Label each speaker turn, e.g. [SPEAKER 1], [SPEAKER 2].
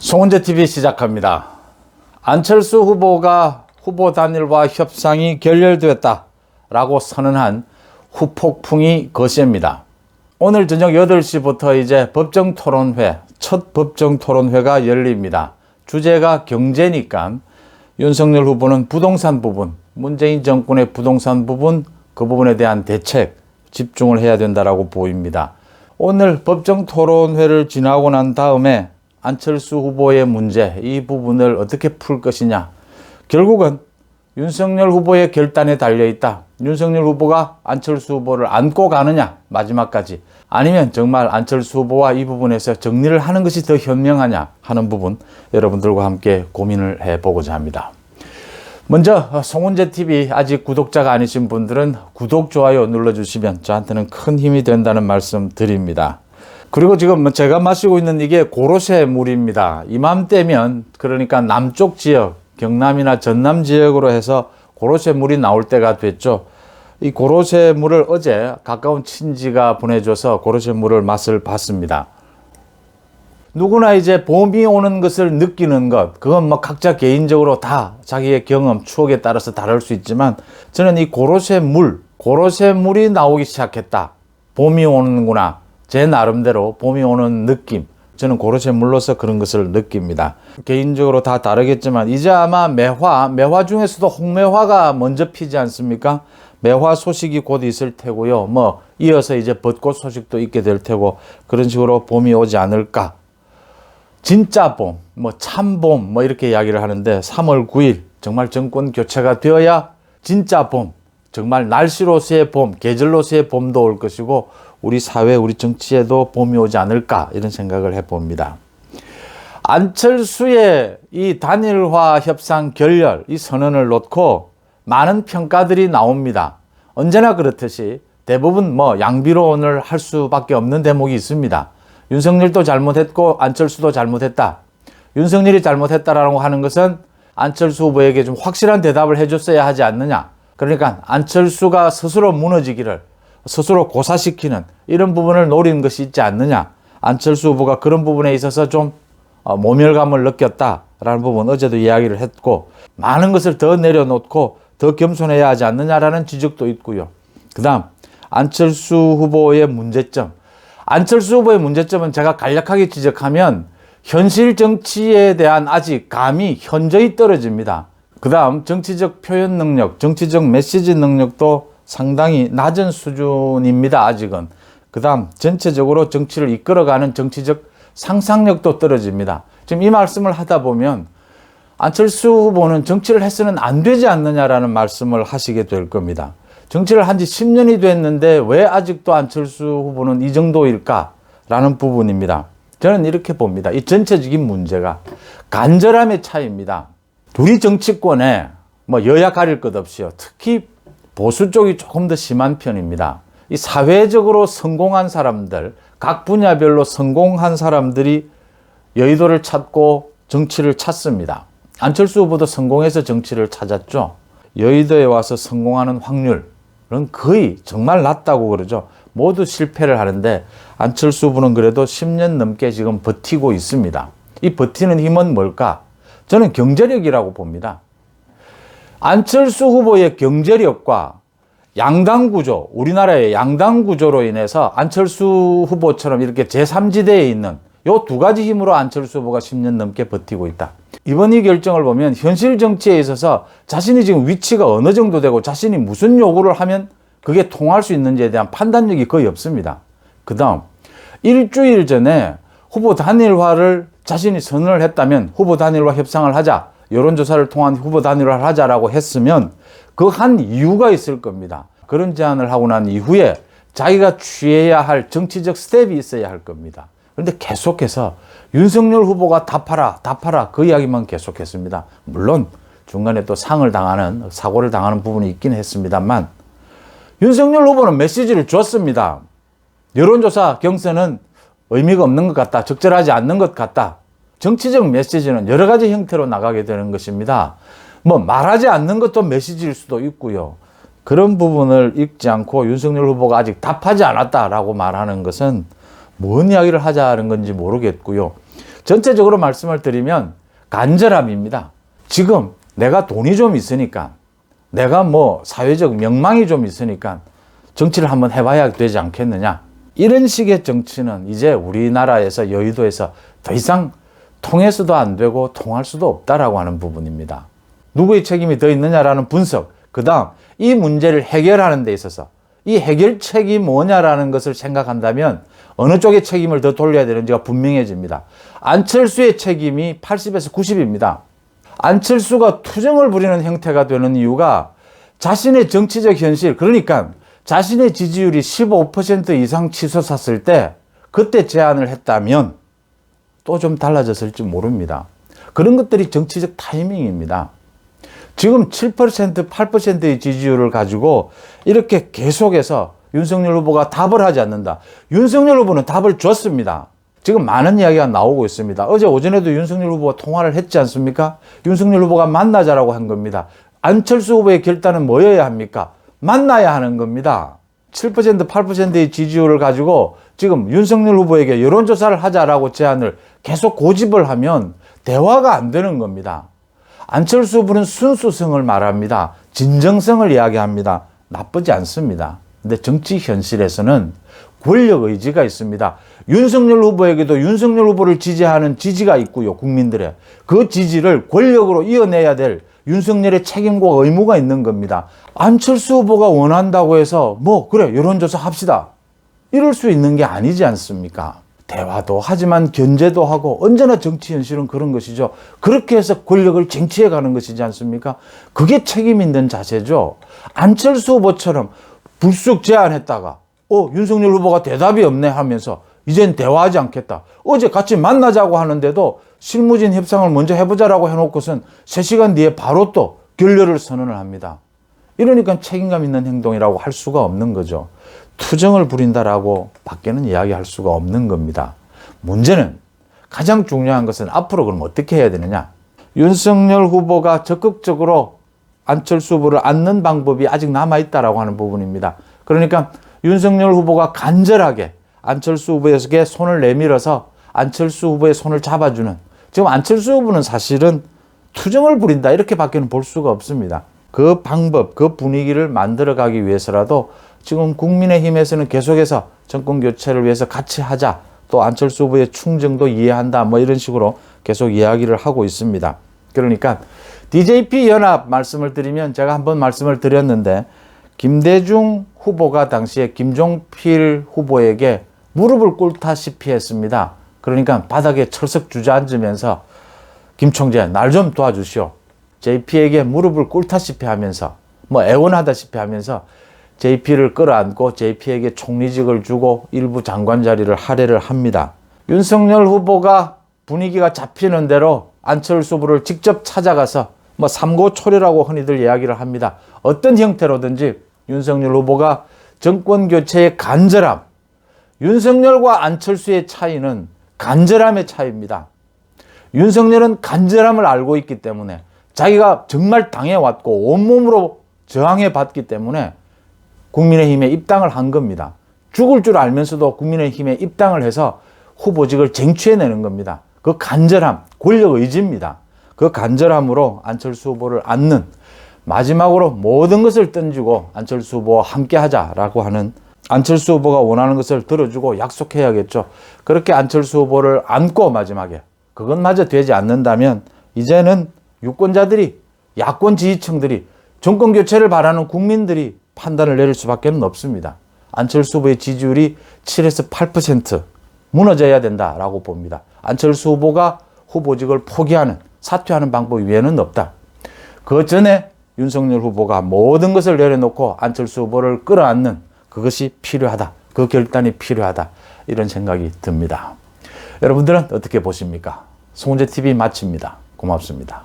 [SPEAKER 1] 송은재TV 시작합니다. 안철수 후보가 후보 단일화 협상이 결렬되었다라고 선언한 후폭풍이 거셉니다. 오늘 저녁 8시부터 이제 법정토론회, 첫 법정토론회가 열립니다. 주제가 경제니까 윤석열 후보는 부동산 부분, 문재인 정권의 부동산 부분, 그 부분에 대한 대책 집중을 해야 된다라고 보입니다. 오늘 법정토론회를 지나고 난 다음에 안철수 후보의 문제, 이 부분을 어떻게 풀 것이냐. 결국은 윤석열 후보의 결단에 달려있다. 윤석열 후보가 안철수 후보를 안고 가느냐, 마지막까지. 아니면 정말 안철수 후보와 이 부분에서 정리를 하는 것이 더 현명하냐 하는 부분, 여러분들과 함께 고민을 해보고자 합니다. 먼저 송은재TV 아직 구독자가 아니신 분들은 구독, 좋아요 눌러주시면 저한테는 큰 힘이 된다는 말씀 드립니다. 그리고 지금 제가 마시고 있는 이게 고로쇠 물입니다. 이맘때면, 그러니까 남쪽 지역, 경남이나 전남 지역으로 해서 고로쇠 물이 나올 때가 됐죠. 이 고로쇠 물을 어제 가까운 친지가 보내줘서 고로쇠 물을 맛을 봤습니다. 누구나 이제 봄이 오는 것을 느끼는 것, 그건 뭐 각자 개인적으로 다 자기의 경험, 추억에 따라서 다를 수 있지만, 저는 이 고로쇠 물이 나오기 시작했다. 봄이 오는구나. 제 나름대로 봄이 오는 느낌, 저는 고로쇠 물로서 그런 것을 느낍니다. 개인적으로 다 다르겠지만 이제 아마 매화 중에서도 홍매화가 먼저 피지 않습니까? 매화 소식이 곧 있을 테고요. 뭐 이어서 이제 벚꽃 소식도 있게 될 테고, 그런 식으로 봄이 오지 않을까. 진짜 봄, 뭐 참봄, 뭐 이렇게 이야기를 하는데 3월 9일 정말 정권 교체가 되어야 진짜 봄, 정말 날씨로서의 봄, 계절로서의 봄도 올 것이고, 우리 사회, 우리 정치에도 봄이 오지 않을까, 이런 생각을 해봅니다. 안철수의 이 단일화 협상 결렬, 이 선언을 놓고 많은 평가들이 나옵니다. 언제나 그렇듯이 대부분 뭐 양비론을 할 수밖에 없는 대목이 있습니다. 윤석열도 잘못했고 안철수도 잘못했다. 윤석열이 잘못했다라고 하는 것은 안철수 후보에게 좀 확실한 대답을 해줬어야 하지 않느냐. 그러니까 안철수가 스스로 무너지기를, 스스로 고사시키는 이런 부분을 노리는 것이 있지 않느냐. 안철수 후보가 그런 부분에 있어서 좀 모멸감을 느꼈다라는 부분 어제도 이야기를 했고, 많은 것을 더 내려놓고 더 겸손해야 하지 않느냐라는 지적도 있고요. 그 다음 안철수 후보의 문제점. 안철수 후보의 문제점은 제가 간략하게 지적하면 현실 정치에 대한 아직 감이 현저히 떨어집니다. 그 다음 정치적 표현 능력, 정치적 메시지 능력도 상당히 낮은 수준입니다. 아직은. 그 다음 전체적으로 정치를 이끌어가는 정치적 상상력도 떨어집니다. 지금 이 말씀을 하다 보면 안철수 후보는 정치를 해서는 안 되지 않느냐라는 말씀을 하시게 될 겁니다. 정치를 한 지 10년이 됐는데 왜 아직도 안철수 후보는 이 정도일까라는 부분입니다. 저는 이렇게 봅니다. 이 전체적인 문제가 간절함의 차이입니다. 우리 정치권에 뭐 여야 가릴 것 없이요. 특히 보수 쪽이 조금 더 심한 편입니다. 이 사회적으로 성공한 사람들, 각 분야별로 성공한 사람들이 여의도를 찾고 정치를 찾습니다. 안철수 후보도 성공해서 정치를 찾았죠. 여의도에 와서 성공하는 확률은 거의 정말 낮다고 그러죠. 모두 실패를 하는데 안철수 후보는 그래도 10년 넘게 지금 버티고 있습니다. 이 버티는 힘은 뭘까? 저는 경제력이라고 봅니다. 안철수 후보의 경제력과 양당 구조, 우리나라의 양당 구조로 인해서 안철수 후보처럼 이렇게 제3지대에 있는 요 두 가지 힘으로 안철수 후보가 10년 넘게 버티고 있다. 이번 이 결정을 보면 현실 정치에 있어서 자신이 지금 위치가 어느 정도 되고 자신이 무슨 요구를 하면 그게 통할 수 있는지에 대한 판단력이 거의 없습니다. 그 다음 일주일 전에 후보 단일화를 자신이 선언을 했다면 후보 단일화 협상을 하자, 여론조사를 통한 후보 단일화를 하자라고 했으면 그 한 이유가 있을 겁니다. 그런 제안을 하고 난 이후에 자기가 취해야 할 정치적 스텝이 있어야 할 겁니다. 그런데 계속해서 윤석열 후보가 답하라 그 이야기만 계속했습니다. 물론 중간에 또 사고를 당하는 부분이 있긴 했습니다만, 윤석열 후보는 메시지를 줬습니다. 여론조사 경선은 의미가 없는 것 같다, 적절하지 않는 것 같다. 정치적 메시지는 여러 가지 형태로 나가게 되는 것입니다. 뭐 말하지 않는 것도 메시지일 수도 있고요. 그런 부분을 읽지 않고 윤석열 후보가 아직 답하지 않았다라고 말하는 것은 뭔 이야기를 하자는 건지 모르겠고요. 전체적으로 말씀을 드리면 간절함입니다. 지금 내가 돈이 좀 있으니까, 내가 뭐 사회적 명망이 좀 있으니까 정치를 한번 해봐야 되지 않겠느냐. 이런 식의 정치는 이제 우리나라에서, 여의도에서 더 이상 통해서도 안 되고 통할 수도 없다라고 하는 부분입니다. 누구의 책임이 더 있느냐라는 분석, 그 다음 이 문제를 해결하는 데 있어서 이 해결책이 뭐냐라는 것을 생각한다면 어느 쪽의 책임을 더 돌려야 되는지가 분명해집니다. 안철수의 책임이 80에서 90입니다. 안철수가 투정을 부리는 형태가 되는 이유가 자신의 정치적 현실, 그러니까 자신의 지지율이 15% 이상 치솟았을 때 그때 제안을 했다면 또 좀 달라졌을지 모릅니다. 그런 것들이 정치적 타이밍입니다. 지금 7%, 8%의 지지율을 가지고 이렇게 계속해서 윤석열 후보가 답을 하지 않는다. 윤석열 후보는 답을 줬습니다. 지금 많은 이야기가 나오고 있습니다. 어제 오전에도 윤석열 후보가 통화를 했지 않습니까? 윤석열 후보가 만나자라고 한 겁니다. 안철수 후보의 결단은 뭐여야 합니까? 만나야 하는 겁니다. 7%, 8%의 지지율을 가지고 지금 윤석열 후보에게 여론조사를 하자라고 제안을 계속 고집을 하면 대화가 안 되는 겁니다. 안철수 후보는 순수성을 말합니다. 진정성을 이야기합니다. 나쁘지 않습니다. 근데 정치 현실에서는 권력 의지가 있습니다. 윤석열 후보에게도 윤석열 후보를 지지하는 지지가 있고요. 국민들의. 그 지지를 권력으로 이어내야 될 윤석열의 책임과 의무가 있는 겁니다. 안철수 후보가 원한다고 해서 그래 여론조사 합시다. 이럴 수 있는 게 아니지 않습니까? 대화도 하지만 견제도 하고 언제나 정치 현실은 그런 것이죠. 그렇게 해서 권력을 쟁취해 가는 것이지 않습니까? 그게 책임 있는 자세죠. 안철수 후보처럼 불쑥 제안했다가 윤석열 후보가 대답이 없네 하면서 이젠 대화하지 않겠다. 어제 같이 만나자고 하는데도 실무진 협상을 먼저 해보자라고 해놓고선 3시간 뒤에 바로 또 결렬을 선언을 합니다. 이러니까 책임감 있는 행동이라고 할 수가 없는 거죠. 투정을 부린다라고 밖에는 이야기할 수가 없는 겁니다. 문제는 가장 중요한 것은 앞으로 그럼 어떻게 해야 되느냐. 윤석열 후보가 적극적으로 안철수 후보를 안는 방법이 아직 남아있다라고 하는 부분입니다. 그러니까 윤석열 후보가 간절하게 안철수 후보에게 손을 내밀어서 안철수 후보의 손을 잡아주는, 지금 안철수 후보는 사실은 투정을 부린다 이렇게 밖에는 볼 수가 없습니다. 그 방법, 그 분위기를 만들어가기 위해서라도 지금 국민의힘에서는 계속해서 정권 교체를 위해서 같이 하자, 또 안철수 후보의 충정도 이해한다, 이런 식으로 계속 이야기를 하고 있습니다. 그러니까 DJP 연합 말씀을 드리면, 제가 한번 말씀을 드렸는데 김대중 후보가 당시에 김종필 후보에게 무릎을 꿇다시피 했습니다. 그러니까 바닥에 철썩 주저앉으면서 김 총재 날 좀 도와주시오. JP에게 무릎을 꿇다시피 하면서 애원하다시피 하면서 JP를 끌어안고 JP에게 총리직을 주고 일부 장관 자리를 할애를 합니다. 윤석열 후보가 분위기가 잡히는 대로 안철수 후보를 직접 찾아가서 삼고초려라고 흔히들 이야기를 합니다. 어떤 형태로든지 윤석열 후보가 정권 교체의 간절함, 윤석열과 안철수의 차이는 간절함의 차이입니다. 윤석열은 간절함을 알고 있기 때문에, 자기가 정말 당해왔고 온몸으로 저항해봤기 때문에 국민의힘에 입당을 한 겁니다. 죽을 줄 알면서도 국민의힘에 입당을 해서 후보직을 쟁취해내는 겁니다. 그 간절함, 권력 의지입니다. 그 간절함으로 안철수 후보를 안는, 마지막으로 모든 것을 던지고 안철수 후보와 함께 하자라고 하는, 안철수 후보가 원하는 것을 들어주고 약속해야겠죠. 그렇게 안철수 후보를 안고 마지막에 그것마저 되지 않는다면 이제는 유권자들이, 야권 지지층들이, 정권 교체를 바라는 국민들이 판단을 내릴 수밖에 없습니다. 안철수 후보의 지지율이 7에서 8% 무너져야 된다라고 봅니다. 안철수 후보가 후보직을 포기하는, 사퇴하는 방법 외에는 없다. 그 전에 윤석열 후보가 모든 것을 내려놓고 안철수 후보를 끌어안는 그것이 필요하다. 그 결단이 필요하다. 이런 생각이 듭니다. 여러분들은 어떻게 보십니까? 송은재TV 마칩니다. 고맙습니다.